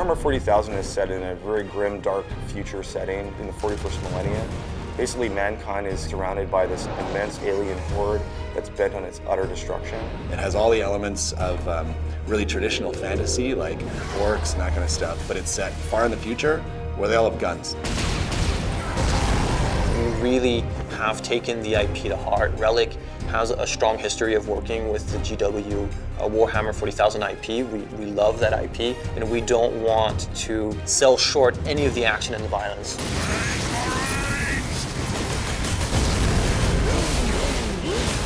Warhammer 40,000 is set in a very grim, dark future setting in the 41st millennium. Basically, mankind is surrounded by this immense alien horde that's bent on its utter destruction. It has all the elements of really traditional fantasy, like orcs and that kind of stuff, but it's set far in the future where they all have guns. We really have taken the IP to heart. Relic has a strong history of working with the GW Warhammer 40,000 IP. We love that IP, and we don't want to sell short any of the action and the violence.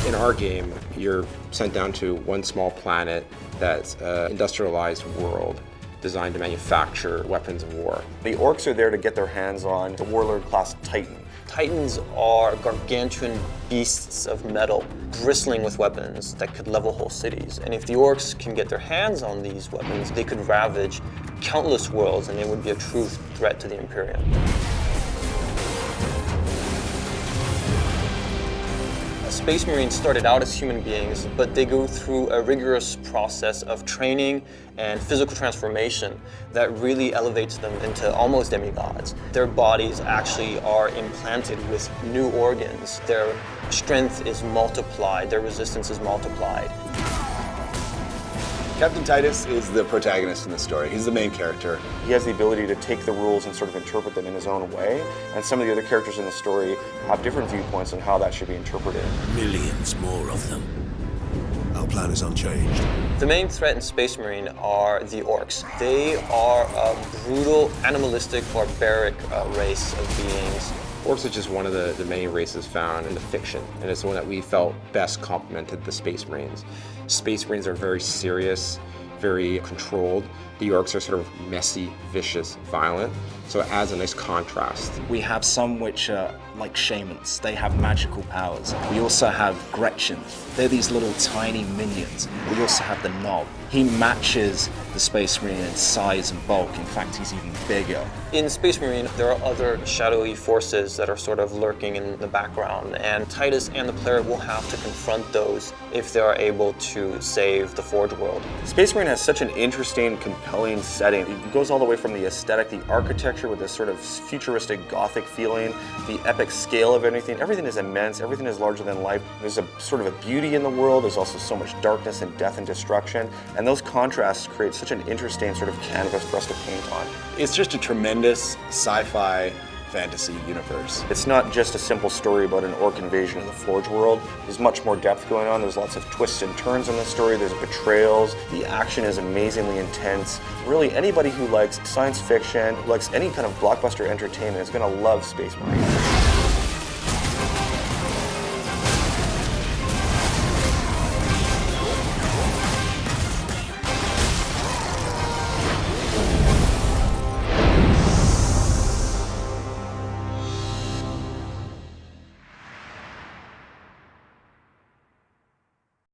In our game, you're sent down to one small planet that's an industrialized world designed to manufacture weapons of war. The orcs are there to get their hands on the warlord-class Titan. Titans are gargantuan beasts of metal, bristling with weapons that could level whole cities. And if the orcs can get their hands on these weapons, they could ravage countless worlds, and they would be a true threat to the Imperium. Space Marines started out as human beings, but they go through a rigorous process of training and physical transformation that really elevates them into almost demigods. Their bodies actually are implanted with new organs. Their strength is multiplied, their resistance is multiplied. Captain Titus is the protagonist in the story. He's the main character. He has the ability to take the rules and sort of interpret them in his own way, and some of the other characters in the story have different viewpoints on how that should be interpreted. Millions more of them. Our plan is unchanged. The main threat in Space Marine are the orcs. They are a brutal, animalistic, barbaric race of beings. Orcs are just one of the many races found in the fiction, and it's the one that we felt best complemented the Space Marines. Space Marines are very serious, very controlled. The orcs are sort of messy, vicious, violent, so it adds a nice contrast. We have some which are like shamans. They have magical powers. We also have Gretchen. They're these little tiny minions. We also have the Knob. He matches the Space Marine in size and bulk. In fact, he's even bigger. In Space Marine, there are other shadowy forces that are sort of lurking in the background, and Titus and the player will have to confront those if they are able to save the Forge world. Space Marine has such an interesting, compelling setting. It goes all the way from the aesthetic, the architecture with this sort of futuristic Gothic feeling, the epic scale of anything. Everything is immense, everything is larger than life. There's a sort of a beauty in the world, there's also so much darkness and death and destruction, and those contrasts create such an interesting sort of canvas for us to paint on. It's just a tremendous sci-fi fantasy universe. It's not just a simple story about an orc invasion of the Forge world. There's much more depth going on. There's lots of twists and turns in the story. There's betrayals. The action is amazingly intense. Really, anybody who likes science fiction, who likes any kind of blockbuster entertainment is going to love Space Marine.